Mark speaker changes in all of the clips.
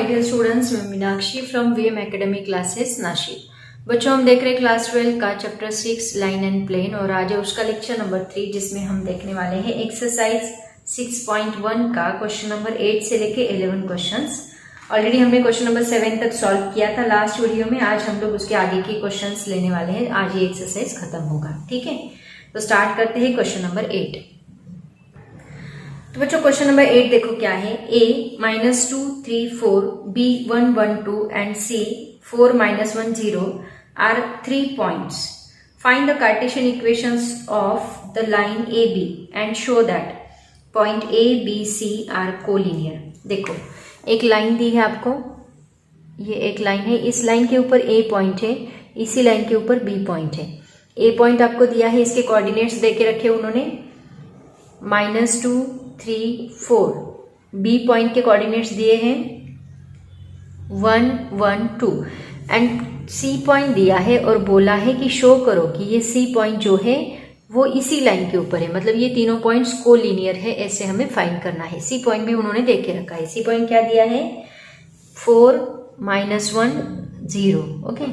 Speaker 1: Dear students, मैं Meenakshi from VM academy classes Nashik. बच्चों, हम देख रहे हैं क्लास 12 का चैप्टर 6 लाइन एंड प्लेन और आज है उसका लेक्चर नंबर 3 जिसमें हम देखने वाले हैं एक्सरसाइज 6.1 का क्वेश्चन नंबर 8 से लेके 11 क्वेश्चंस। ऑलरेडी हमने क्वेश्चन नंबर 7 तक सॉल्व किया था लास्ट वीडियो में। आज हम लोग उसके आगे के क्वेश्चंस लेने वाले हैं। आज ये एक्सरसाइज खत्म होगा, ठीक है। तो स्टार्ट करते हैं क्वेश्चन नंबर 8। तो बच्चों क्वेश्चन नंबर 8 देखो क्या है। a -2 3 4 b 1 1 2 and c 4 -1 0 are 3 points. Find the Cartesian equations of the line AB and show that point A, B, C are collinear. देखो एक लाइन दी है आपको, ये एक लाइन है। इस लाइन के ऊपर A पॉइंट है, इसी लाइन के ऊपर B पॉइंट है। A पॉइंट आपको दिया है, इसके कोऑर्डिनेट्स दे के रखे उन्होंने -2 3 4। बी पॉइंट के कोऑर्डिनेट्स दिए हैं 1 1 2 एंड सी पॉइंट दिया है और बोला है कि शो करो कि ये सी पॉइंट जो है वो इसी लाइन के ऊपर है। मतलब ये तीनों पॉइंट्स कोलिनियर है, ऐसे हमें फाइंड करना है। सी पॉइंट भी उन्होंने दे के रखा है। सी पॉइंट क्या दिया है 4 -1 0। ओके,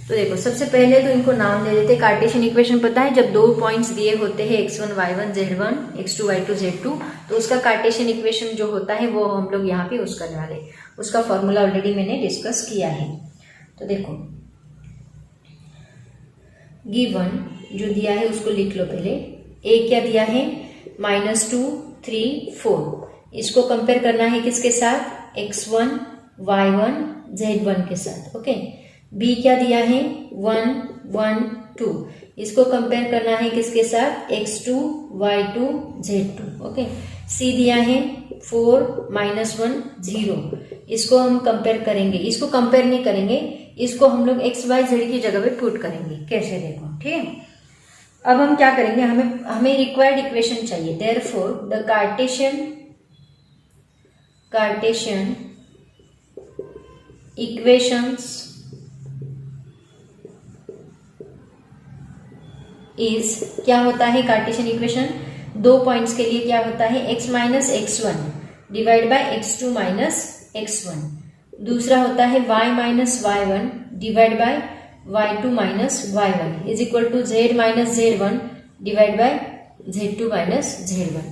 Speaker 1: तो देखो सबसे पहले तो इनको नाम दे देते। कार्टेशियन इक्वेशन पता है, जब दो पॉइंट्स दिए होते हैं x1 y1 z1 x2 y2 z2, तो उसका कार्टेशियन इक्वेशन जो होता है वो हम लोग यहाँ पे यूज करने वाले। उसका फॉर्मूला ऑलरेडी मैंने डिस्कस किया है। तो देखो गिवन जो दिया है उसको लिख लो पहले। a क्या दिया है -2 3 4। इसको कंपेयर करना है किसके साथ, x1 y1 z1 के साथ। ओके, b क्या दिया है 1 1 2। इसको कंपेयर करना है किसके साथ, x2 y2 z2। Okay, c दिया है 4 -1 0। इसको हम कंपेयर करेंगे, इसको कंपेयर नहीं करेंगे, इसको हम लोग x y z की जगह पे पुट करेंगे। कैसे देखो, ठीक है। अब हम क्या करेंगे, हमें रिक्वायर्ड इक्वेशन चाहिए। Therefore the Cartesian equations is क्या होता है, कार्टेशियन इक्वेशन दो पॉइंट्स के लिए क्या होता है, x minus x1 divide by x2 minus x1। दूसरा होता है y minus y1 divide by y2 minus y1 is equal to z minus z1 divide by z2 minus z1।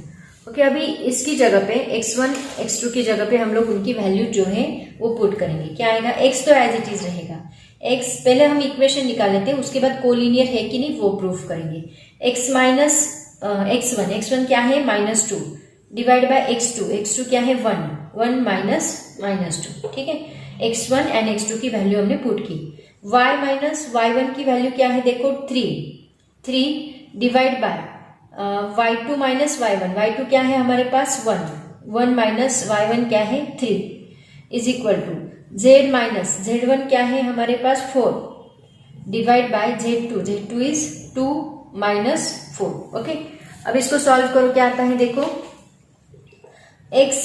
Speaker 1: Okay, अभी इसकी जगह पे x1 x2 की जगह पे हम लोग उनकी वैल्यू जो है वो पुट करेंगे। क्या आएगा, x तो एज इट इज रहेगा। x पहले हम इक्वेशन निकाल लेते हैं, उसके बाद कोलिनियर है कि नहीं वो प्रूफ करेंगे। x माइनस x1 क्या है -2 डिवाइड बाय x2 क्या है 1 माइनस -2। ठीक है, x1 एंड x2 की वैल्यू हमने पुट की। y माइनस y1 की वैल्यू क्या है, देखो 3 divide by y2 minus y1 क्या है हमारे पास 1 माइनस y1 क्या है 3 is equal to z minus z1 क्या है हमारे पास 4 divide by z2 is 2 minus 4। Okay, अब इसको सॉल्व करो, क्या आता है देखो। x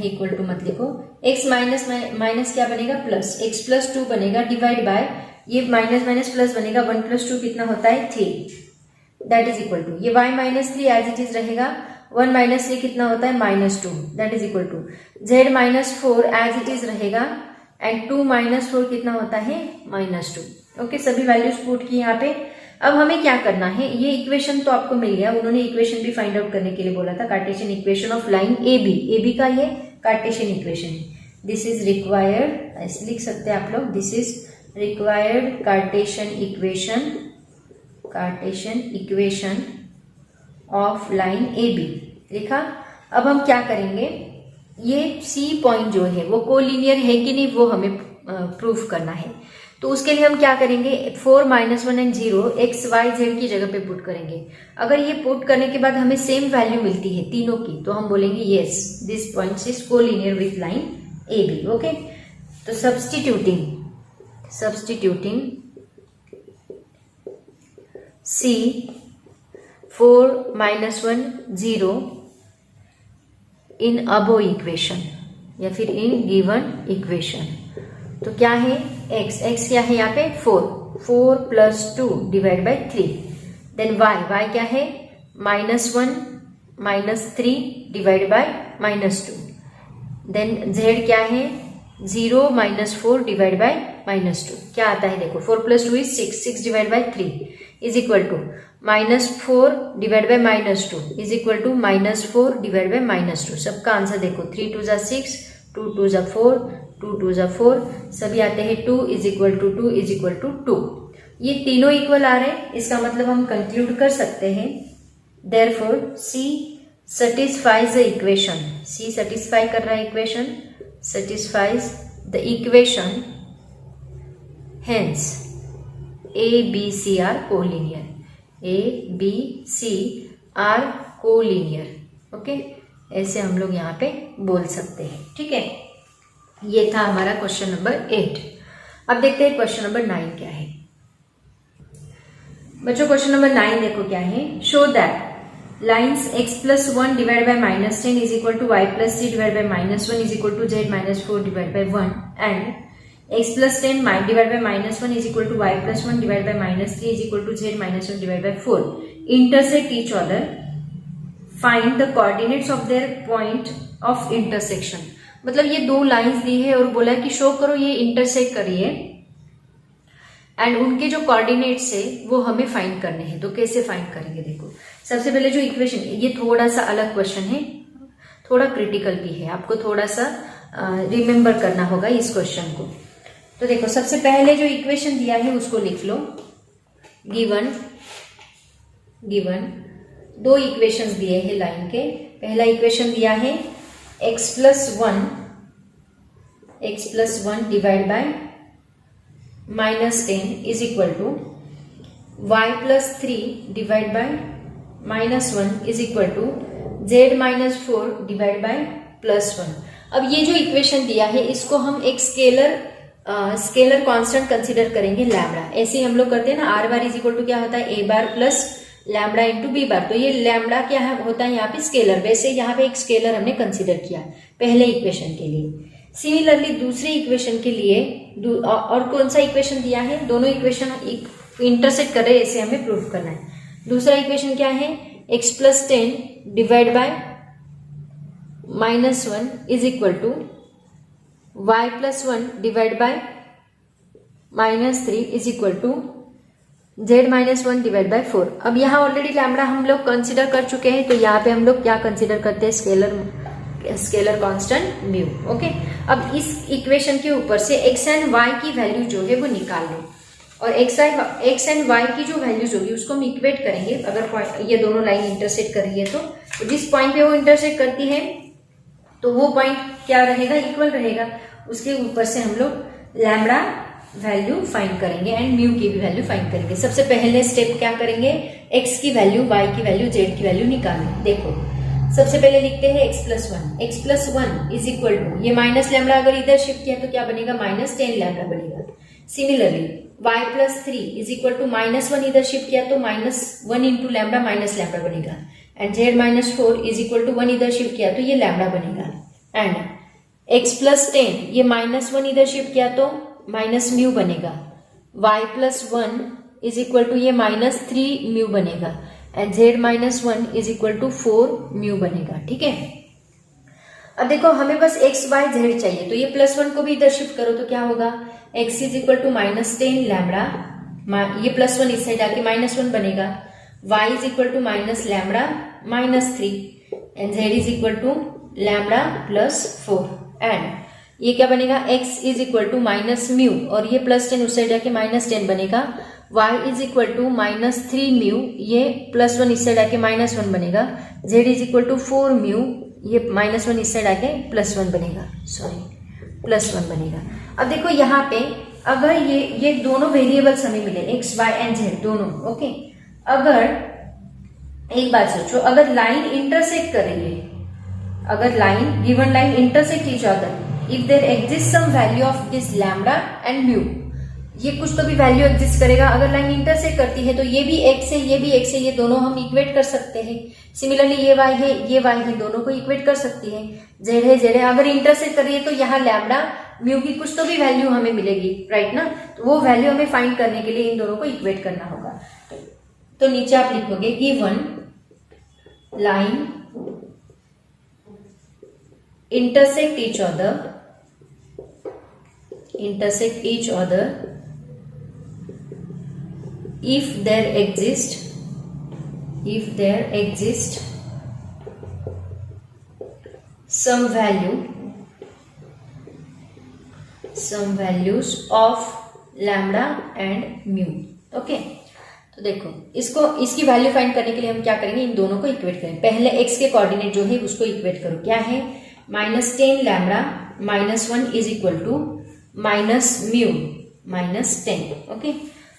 Speaker 1: इक्वल टू मत लिखो, x माइनस क्या बनेगा प्लस, x प्लस 2 बनेगा डिवाइड बाय ये माइनस माइनस प्लस बनेगा 1 प्लस 2 कितना होता है 3 दैट इज इक्वल टू ये y minus 3 as it is रहेगा। 1 माइनस 3 कितना होता है -2 that is equal to z minus 4 as it is रहेगा एंड 2 माइनस 4 कितना होता है -2। ओके, सभी वैल्यूज पुट की यहाँ पे। अब हमें क्या करना है, ये इक्वेशन तो आपको मिल गया। उन्होंने इक्वेशन भी फाइंड आउट करने के लिए बोला था, Cartesian equation of line AB का ये कार्टेशियन इक्वेशन है। दिस इज रिक्वायर्ड, ऐसे लिख सकते हैं आप लोग, this is required Cartesian equation of line AB लिखा। अब हम क्या करेंगे, ये C पॉइंट जो है वो कोलिनियर है कि नहीं वो हमें प्रूफ करना है। तो उसके लिए हम क्या करेंगे, 4 -1 एंड 0 x y z की जगह पे पुट करेंगे। अगर ये पुट करने के बाद हमें सेम वैल्यू मिलती है तीनों की, तो हम बोलेंगे yes this point is collinear with line AB। Okay, तो सब्स्टिट्यूटिंग C 4 -1 0 इन अबो इक्वेशन या फिर इन गिवन इक्वेशन, तो क्या है x क्या है यहाँ पे 4 plus 2 divide by 3। Then y क्या है -1 -3 डिवाइड बाय -2। देन z क्या है 0 माइनस 4 डिवाइड बाय -2 क्या आता है देखो, 4 + 2 is 6, 6 divide by 3 is equal to -4 divide by -2 is equal to -4 divide by -2। सबका आंसर देखो, 3 2 = 6, 2 2 = 4, 2 2 = 4, सभी आते हैं 2 is equal to 2 is equal to 2। ये तीनों इक्वल आ रहे हैं, इसका मतलब हम कंक्लूड कर सकते हैं therefore C satisfies the equation, C satisfy कर रहा है equation, satisfies the equation, hence A, B, C are collinear, A, B, C are collinear। Okay, ऐसे हम लोग यहाँ पे बोल सकते हैं। ठीक है, ये था हमारा क्वेश्चन नंबर 8। अब देखते हैं क्वेश्चन नंबर 9 क्या है। बच्चों क्वेश्चन नंबर 9 देखो क्या है, show that lines x plus 1 divided by -10 is equal to y plus 3 divided by -1 is equal to z minus 4 divided by 1 and x plus 10 divided by -1 is equal to y plus 1 divided by -3 is equal to z minus 1 divided by 4 intersect each other, find the coordinates of their point of intersection। मतलब ये दो lines दी है और बोला है कि show करो ये इंटरसेक्ट करिए एंड उनके जो कोऑर्डिनेट्स है वो हमें फाइंड करने हैं। तो कैसे फाइंड करेंगे देखो, सबसे पहले जो इक्वेशन, ये थोड़ा सा अलग क्वेश्चन है, थोड़ा क्रिटिकल भी है, आपको थोड़ा सा रिमेम्बर करना होगा इस क्वेश्चन को। तो देखो सबसे पहले जो इक्वेशन दिया है उसको लिख लो, गिवन दो इक्वेशंस दिए हैं लाइन के। पहला इक्वेशन दिया है x plus 1 divide by -10 is equal to y plus 3 divide by -1 is equal to z minus 4 divide by +1। अब ये जो इक्वेशन दिया है इसको हम एक स्केलर कांस्टेंट कंसीडर करेंगे लैम्बडा। ऐसे ही हम लोग करते हैं ना, r bar is equal to क्या होता है, a bar plus lambda into b bar. तो ये लैम्बडा क्या है, होता है यहाँ पे स्केलर, वैसे यहाँ पे एक स्केलर हमने कंसीडर किया पहले इक्वेशन के लिए। सिमिलरली दूसरे इक्वेशन के लिए और कौन सा इक्वेशन दिया है, दोनों इक्वेशन इंटरसेक्ट कर रहे हैं, ऐसे हमें प्रूफ करना है। दूसरा इक्वेशन क्या है, x plus 10 divide by -1 is equal to y plus 1 divide by -3 is equal to z minus 1 divide by 4। अब यहाँ ऑलरेडी लैम्बडा हम लोग कंसिडर कर चुके हैं, तो यहाँ पे हम लोग क्या कंसिडर करते हैं, स्केलर कांस्टेंट म्यू। ओके, अब इस इक्वेशन के ऊपर से x एंड y की वैल्यू जो है वो निकाल लो और x एंड y की जो वैल्यूज होगी उसको हम इक्वेट करेंगे। अगर ये दोनों लाइन इंटरसेक्ट कर रही है तो जिस पॉइंट पे वो इंटरसेक्ट करती है तो वो पॉइंट क्या रहेगा, इक्वल रहेगा। उसके ऊपर से हम लोग लैम्बडा वैल्यू फाइंड करेंगे एंड म्यू की भी वैल्यू फाइंड करेंगे। सबसे पहले स्टेप क्या करेंगे, x की वैल्यू, y की वैल्यू, z की वैल्यू निकालें। देखो सबसे पहले लिखते हैं x plus 1 is equal to, ये माइनस लैम्बडा अगर इधर शिफ्ट किया तो क्या बनेगा, -10 लैम्बडा बनेगा। Similarly y plus 3 is equal to -1 इधर शिफ्ट किया तो -1 इंटू लैम्बडा माइनस लैम्बडा बनेगा and z minus 4 is equal to 1 इधर शिफ्ट किया तो ये लैम्बडा बनेगा एंड x plus 10 ये -1 इधर शिफ्ट किया तो माइनस म्यू बनेगा, y plus 1 is equal to ये -3 म्यू बनेगा and z minus 1 is equal to 4 mu बनेगा। ठीक है, अब देखो हमें बस x y z चाहिए, तो ये +1 को भी इधर शिफ्ट करो तो क्या होगा, x is equal to -10 lambda, ये +1 इस साइड आके -1 बनेगा, y is equal to minus lambda -3 and z is equal to lambda +4 and ये क्या बनेगा, x is equal to minus mu और ये +10 उस साइड आके -10 बनेगा, y is equal to -3 mu, ये +1 इस साइड आके -1 बनेगा, z is equal to 4 mu, ये -1 इस साइड आके +1 बनेगा, +1 बनेगा। अब देखो यहाँ पे अगर ये दोनों वेरिएबल्स हमें मिले x y एंड z दोनों, ओके, अगर एक बात सोचो, अगर लाइन इंटरसेक्ट कर रही है, अगर given line intersect each other, if there exist some value of this lambda and mu, ये कुछ तो भी वैल्यू एग्जिस्ट करेगा। अगर लाइन इंटरसेक्ट करती है तो ये भी x है, ये भी x है, ये दोनों हम इक्वेट कर सकते हैं। सिमिलरली ये y है, ये y है, दोनों को इक्वेट कर सकती है। z है, z है, अगर इंटरसेक्ट कर रही है तो यहाँ लैम्बडा म्यू की कुछ तो भी वैल्यू हमें मिलेगी, राइट ना। तो वो वैल्यू हमें फाइंड करने के लिए इन दोनों को इक्वेट करना होगा। तो नीचे आप लिखोगे given line intersect each other intersect each other if there exist some values of lambda and mu. Okay, तो देखो इसकी वैल्यू फाइंड करने के लिए हम क्या करेंगे, इन दोनों को इक्वेट करें. पहले x के कोऑर्डिनेट जो है उसको इक्वेट करो. क्या है, -10 lambda -1 is equal to -mu -10. Okay,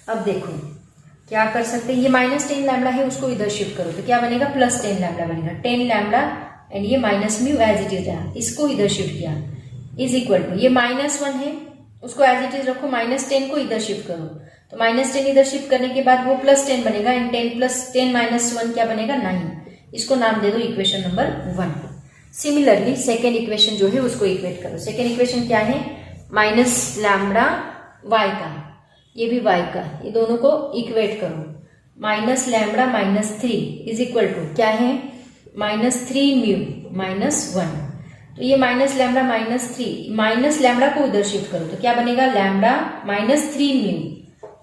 Speaker 1: अब देखो क्या कर सकते हैं, ये -10 लैम्बडा है उसको इधर शिफ्ट करो तो क्या बनेगा, +10 लैम्बडा बनेगा. 10 लैम्बडा एंड ये -mu एज इट इज रहा, इसको इधर शिफ्ट किया इज इक्वल टू, ये -1 है उसको एज इट इज रखो, -10 को इधर शिफ्ट करो तो -10 इधर शिफ्ट करने के बाद वो +10 बनेगा एंड 10 + 10 - 1 क्या बनेगा, 9. इसको नाम दे दो equation number 1. Similarly second equation जो है उसको इक्वेट करो. सेकेंड इक्वेशन क्या है, -लैम्बडा y का, ये भी y का, ये दोनों को इक्वेट करो. -लैम्बडा -3 इज इक्वल टू क्या है, -3mu -1. तो ये -लैम्बडा -3 लैम्बडा को उधर शिफ्ट करो तो क्या बनेगा, लैम्बडा -3mu,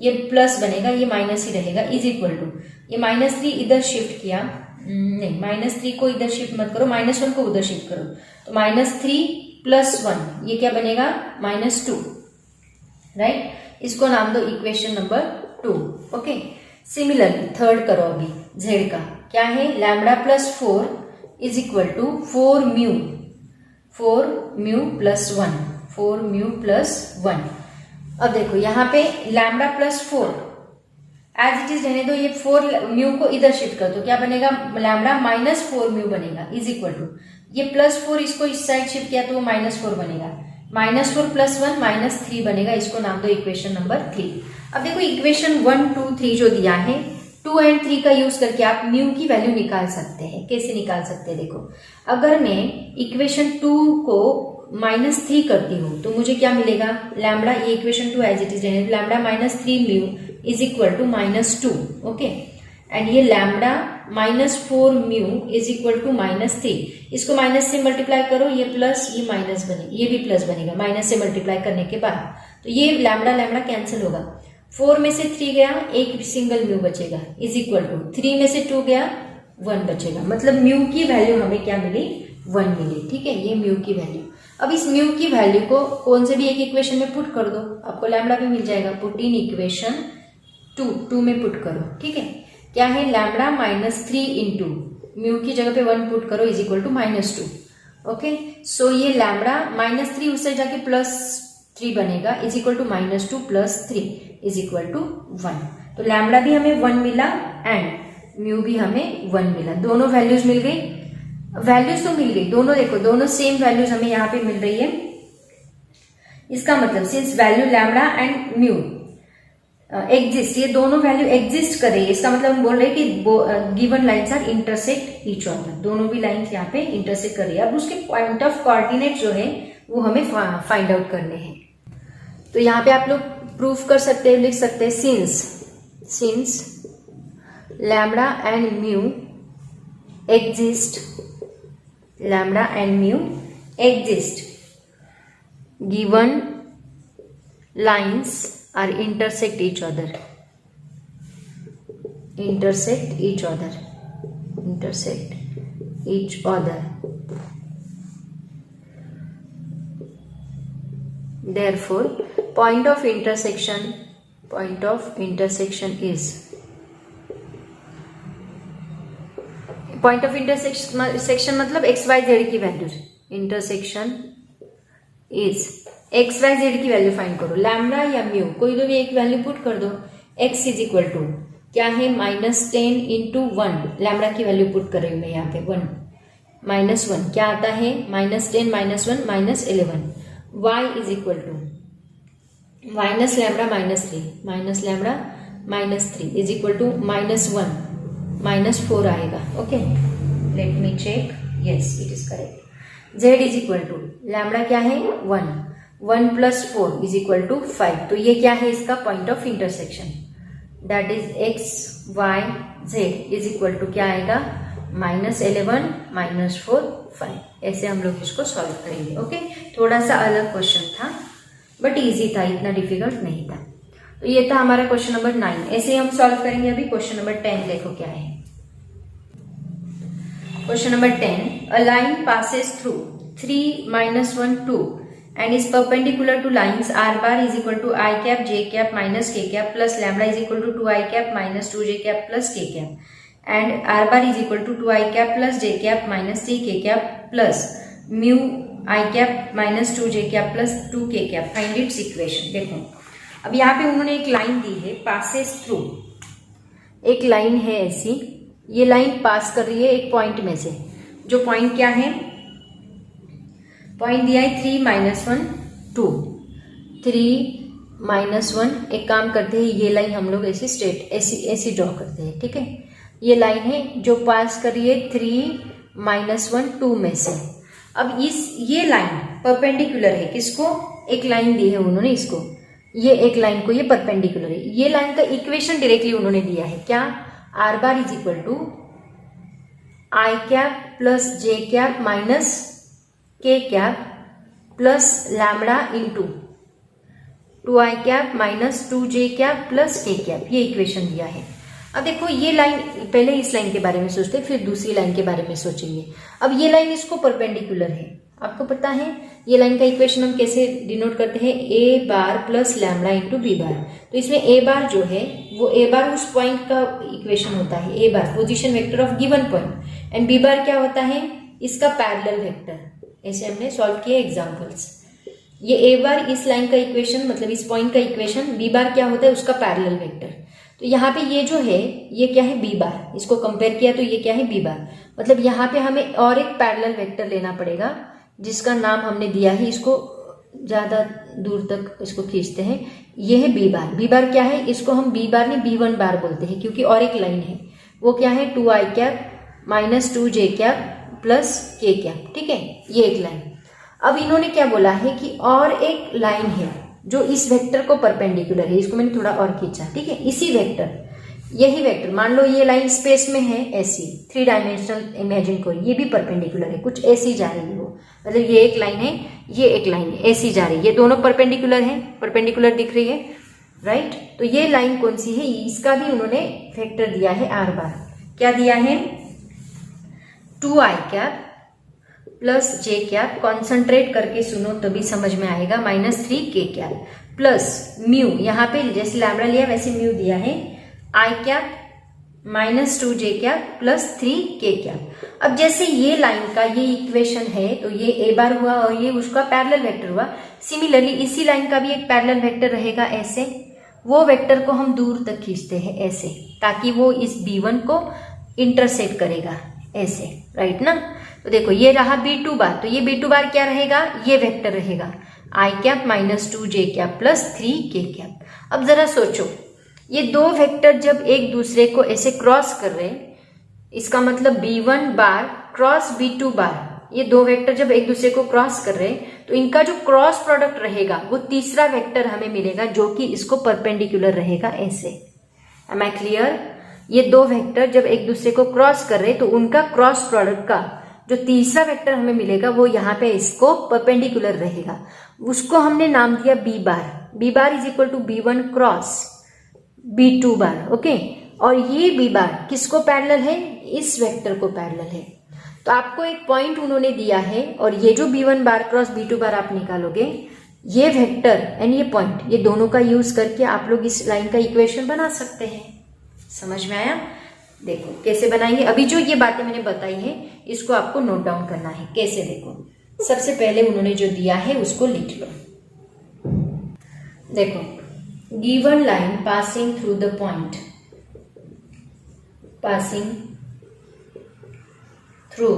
Speaker 1: ये प्लस बनेगा, ये माइनस ही रहेगा, इज इक्वल टू, ये -3 इधर शिफ्ट किया, नहीं -3 को इधर शिफ्ट मत करो, -1 को उधर शिफ्ट करो तो -3 + 1 ये क्या बनेगा, -2. राइट, इसको नाम दो equation number 2. Okay, similarly third करो अभी z का. क्या है, lambda +4 is equal to 4mu + 1. अब देखो यहाँ पे लैम्बडा +4 एज इट इज रहने दो, ये 4mu को इधर शिफ्ट कर दो क्या बनेगा, लैम्बडा -4mu बनेगा इज इक्वल टू, ये +4 इसको इस साइड शिफ्ट किया तो वो -4 बनेगा, -4 + 1 -3 बनेगा. इसको नाम दो इक्वेशन नंबर 3. अब देखो इक्वेशन 1, 2, 3 जो दिया है, 2 और 3 का यूज करके आप म्यू की वैल्यू निकाल सकते हैं. कैसे निकाल सकते हैं, देखो अगर मैं इक्वेशन 2 को -3 करती हूँ तो मुझे क्या मिलेगा, लैम्बडा, ये इक्वेशन 2 एज इट इज रहने, lambda -3mu is equal to -2. Okay, and ये lambda -4mu is equal to -3. इसको माइनस से मल्टीप्लाई करो, ये प्लस ये माइनस बनेगा, ये भी प्लस बनेगा माइनस से मल्टीप्लाई करने के बाद. तो ये लैम्बडा लैम्बडा कैंसिल होगा, 4 में से 3 गया, एक सिंगल म्यू बचेगा इज इक्वल टू 3 में से 2 गया, 1 बचेगा. मतलब म्यू की वैल्यू हमें क्या मिली, 1 मिली. ठीक है, ये म्यू की वैल्यू. अब इस म्यू की वैल्यू को कौन से भी एक इक्वेशन में पुट कर दो, आपको लैम्बडा भी मिल जाएगा. पुट इन इक्वेशन 2 में पुट करो. ठीक है, क्या है, लैम्बडा -3 इंटू म्यू की जगह पे 1 पुट करो is equal to -2. Okay, so ये लैम्बडा -3 उससे जाके +3 बनेगा is equal to -2 + 3 is equal to 1. तो लैम्बडा भी हमें 1 मिला एंड म्यू भी हमें 1 मिला. दोनों वैल्यूज मिल गई, वैल्यूज तो मिल गई दोनों. देखो दोनों सेम वैल्यूज हमें यहाँ पे मिल रही है. इसका मतलब since value lambda and mu exist, ये दोनों वैल्यू एग्जिस्ट कर रही है, इसका मतलब हम बोल रहे हैं कि given lines are intersect each other. दोनों भी लाइन्स यहाँ पे इंटरसेक्ट कर रही है. अब उसके पॉइंट ऑफ कोऑर्डिनेट जो है वो हमें फाइंड आउट करने हैं. तो यहाँ पे आप लोग प्रूफ कर सकते हैं, लिख सकते हैं, since lambda and mu exist, lambda and mu exist, given lines are intersect each other, therefore point of intersection is, point of intersection मतलब x y z की value, intersection is X Y Z की value find करो, lambda या mu कोई तो भी एक value put कर दो. x इज इक्वल टू क्या है, -10 इंटू 1, लैम्बडा की वैल्यू पुट कर रही हूं मैं यहाँ पे 1, -1 क्या आता है, -10 -1 -11. y is equal to -lambda -3 is equal to -1 -4 आएगा. Okay, let me check, yes it is correct. z is equal to lambda क्या है, 1 + 4 इज इक्वल टू 5. तो ये क्या है, इसका point of intersection, that is x y z is equal to क्या आएगा, -11 -4 5. ऐसे हम लोग इसको सॉल्व करेंगे. ओके, थोड़ा सा अलग क्वेश्चन था, बट इजी था, इतना डिफिकल्ट नहीं था। तो ये था हमारा क्वेश्चन नंबर 9। ऐसे हम सॉल्व करेंगे अभी क्वेश्चन नंबर 10। देखो क्या है question number 10। A line passes through 3, -1, 2 and is perpendicular to lines r bar is equal to I cap, j cap minus k cap plus lambda is equal to 2I cap minus 2j cap plus k cap and r bar is equal to 2I cap plus j cap minus 3k cap plus mu I cap minus 2j cap plus 2k cap. Find its equation. देखो अब यहाँ पे उन्होंने एक line दी है passes through, एक line है ऐसी, ये लाइन पास कर रही है एक पॉइंट में से, जो पॉइंट क्या है, पॉइंट दिया है 3, -1, 2, 3, -1। एक काम करते हैं, ये लाइन हम लोग ऐसी स्ट्रेट ऐसी ड्रॉ करते हैं, ठीक है। ये लाइन है जो पास कर रही है 3, -1, 2 में से। अब ये लाइन परपेंडिकुलर है किसको, एक लाइन दी है उन्होंने इसको, ये एक लाइन को ये परपेंडिकुलर है। ये लाइन का इक्वेशन डायरेक्टली उन्होंने दिया है क्या, r bar is equal to I cap plus j cap minus k cap plus lambda into 2I cap minus 2j cap plus k cap, ये इक्वेशन दिया है। अब देखो ये लाइन, पहले इस लाइन के बारे में सोचते हैं, फिर दूसरी लाइन के बारे में सोचेंगे। अब ये लाइन इसको परपेंडिकुलर है, आपको पता है ये लाइन का इक्वेशन हम कैसे डिनोट करते हैं, a bar plus lambda into b bar. तो इसमें a बार जो है वो a बार उस पॉइंट का इक्वेशन होता है, a bar position vector of given point, and b bar क्या होता है, इसका पैरेलल वेक्टर। ऐसे हमने सॉल्व किए एग्जांपल्स। ये a बार इस लाइन का इक्वेशन, मतलब इस पॉइंट का इक्वेशन, b बार क्या होता है, उसका पैरेलल वेक्टर। तो यहाँ पे ये जो है ये क्या है, b बार, इसको कंपेयर किया तो ये क्या है, b बार। मतलब यहाँ पे हमें और एक पैरेलल वेक्टर लेना पड़ेगा जिसका नाम हमने दिया है, इसको ज्यादा दूर तक इसको खींचते हैं, ये है b बार। b बार क्या है, इसको हम b बार नहीं b1 बार बोलते हैं, क्योंकि और एक लाइन है, वो क्या है 2I cap minus 2j cap plus k cap, ठीक है, ये एक लाइन। अब इन्होंने क्या बोला है कि और एक लाइन है जो इस वेक्टर को परपेंडिकुलर है, इसको मैंने थोड़ा और खींचा, ठीक है, इसी वेक्टर, यही वेक्टर, मान लो ये लाइन स्पेस में है ऐसी, 3 डायमेंशनल इमेजिन को, ये भी परपेंडिकुलर है, कुछ ऐसी जा रही है वो, मतलब ये एक लाइन है, ये एक लाइन है, ऐसी जा रही है, ये दोनों परपेंडिकुलर है, परपेंडिकुलर दिख रही है, राइट। तो ये लाइन कौन सी है, इसका भी उन्होंने वेक्टर दिया है r बार। क्या दिया है, 2I cap plus j cap, concentrate करके सुनो तभी समझ में आएगा, minus 3k cap plus mu, यहाँ पे जैसे लैम्बडा लिया वैसे म्यू दिया है, I cap minus 2j cap plus 3k cap. अब जैसे ये लाइन का ये इक्वेशन है तो ये a बार हुआ और ये उसका पैरेलल वेक्टर हुआ। सिमिलरली इसी लाइन का भी एक पैरेलल वेक्टर रहेगा ऐसे, वो वेक्टर को हम दूर तक खींचते हैं ऐसे, ताकि वो इस b1 को इंटरसेक्ट करेगा ऐसे, राइट ना। तो देखो ये रहा b2 बार, तो ये b2 बार क्या रहेगा, ये वेक्टर रहेगा I cap minus 2j cap plus 3k cap. अब जरा सोचो, ये दो वेक्टर जब एक दूसरे को ऐसे क्रॉस कर रहे हैं, इसका मतलब b1 बार क्रॉस b2 बार, ये दो वेक्टर जब एक दूसरे को क्रॉस कर रहे हैं तो इनका जो क्रॉस प्रोडक्ट रहेगा वो तीसरा वेक्टर हमें मिलेगा जो कि इसको परपेंडिकुलर रहेगा ऐसे। Am I clear. ये दो वेक्टर जब एक दूसरे को क्रॉस कर रहे तो उनका क्रॉस प्रोडक्ट का जो तीसरा वेक्टर हमें मिलेगा वो यहाँ पे इसको परपेंडिकुलर रहेगा, उसको हमने नाम दिया b bar. b bar is equal to b1 cross b2 bar, okay. और ये b बार किसको पैरेलल है, इस वेक्टर को पैरेलल है। तो आपको एक पॉइंट उन्होंने दिया है और ये जो b1 बार क्रॉस b2 बार आप निकालोगे, ये वेक्टर एंड ये पॉइंट, ये दोनों का यूज करके आप लोग इस लाइन का इक्वेशन बना सकते हैं। समझ में आया? देखो कैसे बनाएंगे। अभी जो ये बातें मैंने बताई है इसको आपको नोट डाउन करना है। कैसे, देखो सबसे पहले उन्होंने जो दिया है उसको लिख लो। देखो, given line passing through the point, passing through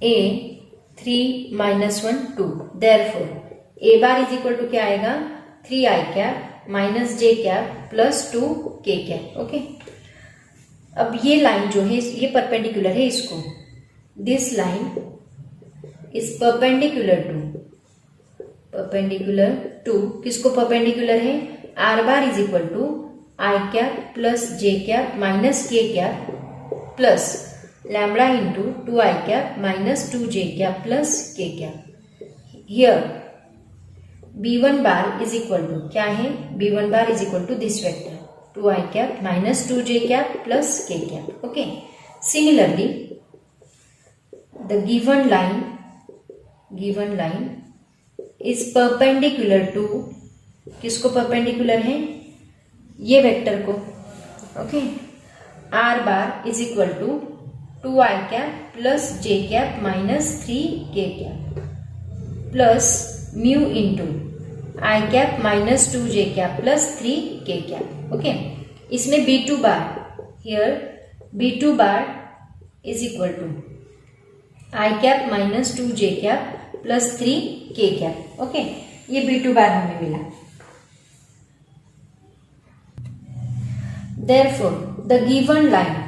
Speaker 1: a 3 -1 2, therefore a bar is equal to क्या आएगा 3I cap minus j cap plus 2k cap, okay. अब ये लाइन जो है ये परपेंडिकुलर है इसको, this line is perpendicular to किसको परपेंडिकुलर है, r bar is equal to I cap plus j cap minus k cap plus lambda into 2I cap minus 2j cap plus k cap. Here b1 bar is equal to क्या है, b1 bar is equal to this vector 2i cap minus 2j cap plus k cap. Okay, similarly the given line is perpendicular to, किसको perpendicular है, ये vector को. Okay, r bar is equal to 2i cap plus j cap minus 3k cap plus mu into i cap minus 2j cap plus 3k cap. Okay, इसमें b2 bar, here b2 bar is equal to i cap minus 2j cap plus 3k cap. Okay, ये b2 बार हमें मिला. Therefore, the given line,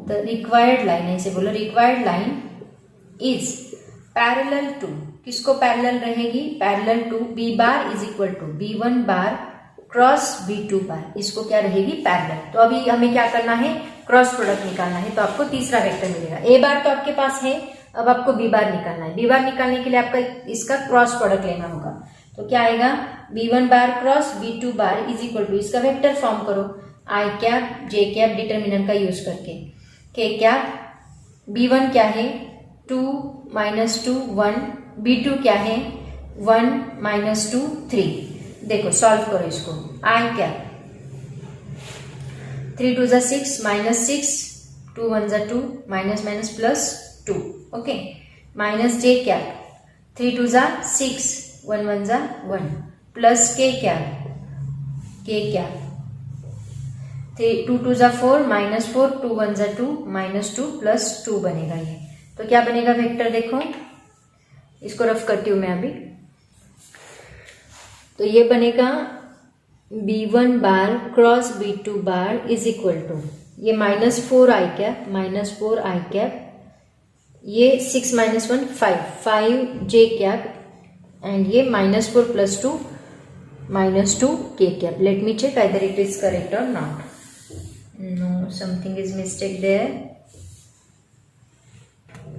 Speaker 1: the required line, ऐसे बोलो, required line is parallel to, किसको parallel रहेगी, parallel to b bar is equal to b1 bar cross b2 bar, इसको क्या रहेगी, पैरेलल. तो अभी हमें क्या करना है, क्रॉस प्रोडक्ट निकालना है. तो आपको तीसरा वेक्टर मिलेगा. a बार तो आपके पास है, अब आपको b बार निकालना है. b बार निकालने के लिए आपका इसका क्रॉस प्रोडक्ट लेना होगा. तो क्या आएगा, b1 bar cross b2 bar is equal to, इसका वेक्टर फॉर्म करो i cap j cap determinant का यूज करके, k कैप, b1 क्या है 2 माइनस 2 1, b2 क्या है 1 माइनस 2 3. देखो सॉल्व करो इसको. i कैप 3 2 जा 6 माइनस 6 2 1 जा 2 minus minus plus 2. Okay, minus j cap 3 2 जा 6 1 1 जा 1 प्लस k कैप 2 2 जा 4 माइनस 4 2 1 जा 2 माइनस 2 प्लस 2 बनेगा ये. तो क्या बनेगा वेक्टर, देखो इसको रफ करती हूं मैं अभी. तो ये बनेगा b1 bar cross b2 bar is equal to, ये माइनस 4i कैप, ये 6 माइनस 1 5j कैप एंड ये minus 4 plus 2 minus 2k cap. Let me check either it is correct और not. No, something is mistake there.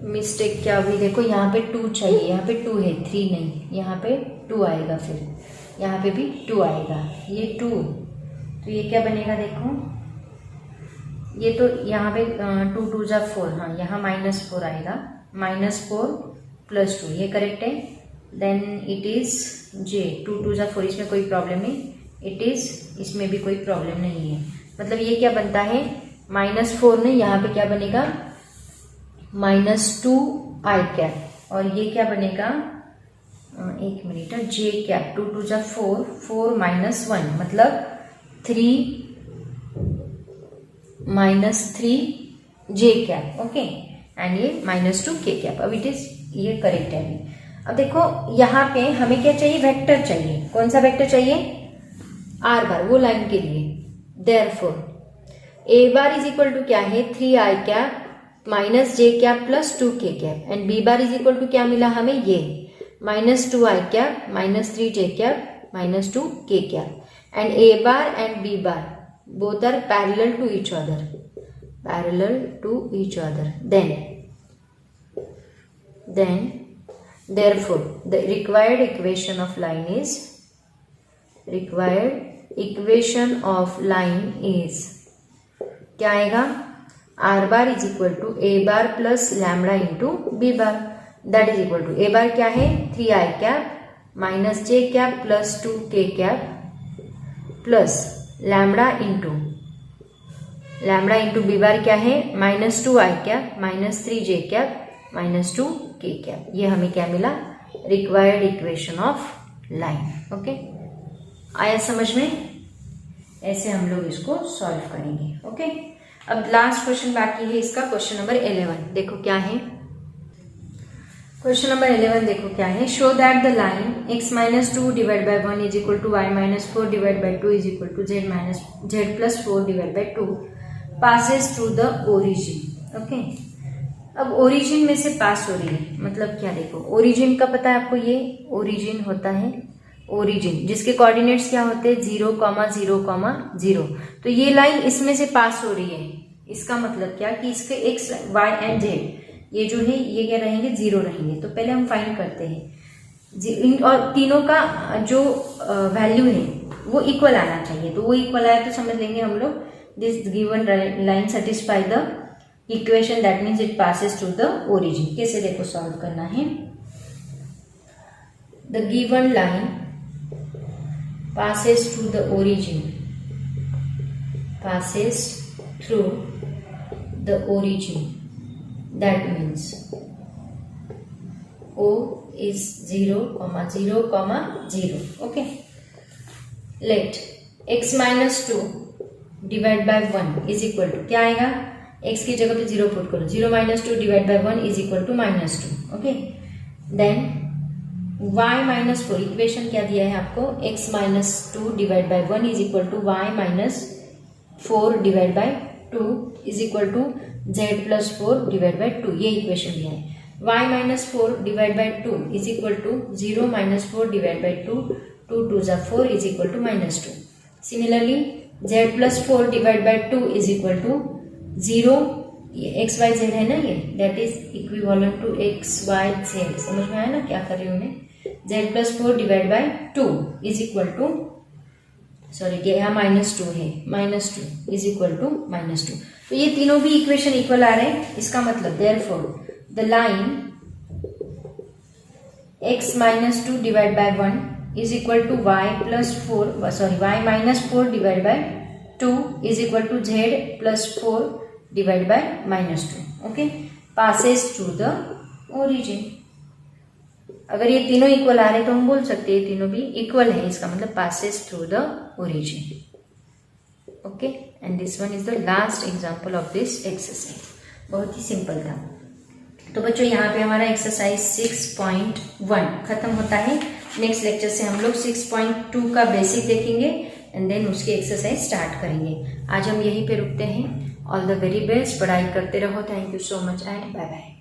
Speaker 1: Mistake क्या हुई, देखो यहाँ पे 2 चाहिए, यहाँ पे 2 है, 3 नहीं, यहाँ पे 2 आएगा, फिर यहाँ पे भी 2 आएगा, ये 2. तो ये क्या बनेगा, देखो ये तो यहाँ पे 2 2 जा 4, हाँ यहाँ माइनस 4 आएगा, माइनस 4 प्लस 2, ये करेक्ट है. देन इट इज j 2 2 जा 4, इसमें कोई प्रॉब्लम नहीं, इट इज, इसमें भी कोई प्रॉब्लम नहीं है. मतलब ये क्या बनता है, माइनस 4 नहीं, यहाँ पे क्या बनेगा माइनस 2i कैप, और ये क्या बनेगा, एक मिनट, j कैप 2 2 जा 4 4 माइनस 1 मतलब 3 minus 3j cap. Okay, and ये माइनस 2k कैप. अब इट इज, ये करेक्ट है. अब देखो यहाँ पे हमें क्या चाहिए, वेक्टर चाहिए. कौन सा वेक्टर चाहिए, r बार, वो लाइन के लिए. Therefore, a bar is equal to क्या है 3i cap minus j cap plus 2k cap, and b bar is equal to क्या मिला हमें, ये minus 2i cap minus 3j cap minus 2k cap. And a bar and b bar both are parallel to each other, then therefore the required equation of line is क्या आएगा, r bar is equal to a bar plus lambda into b bar, that is equal to, a bar क्या है 3i cap minus j cap plus 2k cap plus lambda into b bar क्या है minus 2i cap minus 3j cap minus 2k cap. ये हमें क्या मिला, required equation of line. Okay, आया समझ में, ऐसे हम लोग इसको सॉल्व करेंगे. ओके, अब लास्ट क्वेश्चन बाकी है इसका, क्वेश्चन नंबर 11. देखो क्या है, क्वेश्चन नंबर 11 देखो क्या है. Show that the line x minus 2 divide by 1 is equal to y minus 4 divide by 2 is equal to z plus 4 divide by 2 passes through the origin. Okay, अब origin में से पास हो रही है, मतलब क्या, देखो ओरिजिन का पता है आपको, ये ओरिजिन होता है, ओरिजिन जिसके कोऑर्डिनेट्स क्या होते हैं 0, 0, 0. तो ये लाइन इसमें से पास हो रही है, इसका मतलब क्या कि इसके x y एंड z ये जो है ये क्या रहेंगे, 0 रहेंगे. तो पहले हम फाइंड करते हैं. और तीनों का जो वैल्यू है वो इक्वल आना चाहिए। तो वो इक्वल आया तो समझ लेंगे हम लोग this given line satisfy the equation, that means it passes to the origin. कैसे देखो सॉल्व करना है। The given line passes to the origin, passes through the origin, that means O is 0, 0, 0. Okay, let x minus 2 divide by 1 is equal to, क्या आएगा, x की जगह पे 0 put करो, 0 minus 2 divide by 1 is equal to minus 2. Okay, then y minus 4, equation क्या दिया है आपको, x minus 2 divide by 1 is equal to y minus 4 divide by 2 is equal to z plus 4 divide by 2, ये equation दिया है। y minus 4 divide by 2 is equal to 0 minus 4 divide by 2, 2 2 जा 4 is equal to minus 2। Similarly z plus 4 divide by 2 is equal to 0, ये x y z है ना, ये that is equivalent to x y z। समझ में आया ना क्या कर रही हूँ मैं, z plus 4 divide by 2 is equal to, sorry यहाँ -2 है, -2 इज इक्वल टू -2। तो ये तीनों भी इक्वेशन इक्वल आ रहे हैं। इसका मतलब therefore the line x minus 2 divide by 1 is equal to y plus 4, sorry y minus 4 divide by 2 is equal to z plus 4 divide by -2। Okay, passes to the origin. अगर ये तीनों equal आ रहे तो हम बोल सकते हैं ये तीनों भी इक्वल है, इसका मतलब passes through the origin. Okay, and this one is the last example of this exercise. बहुत ही सिंपल था। तो बच्चों यहाँ पे हमारा एक्सरसाइज 6.1 खत्म होता है। नेक्स्ट लेक्चर से हम लोग 6.2 का बेसिक देखेंगे एंड देन उसकी एक्सरसाइज स्टार्ट करेंगे। आज हम यहीं पे रुकते हैं। ऑल द वेरी बेस्ट, पढ़ाई करते रहो। Thank you so much and bye bye.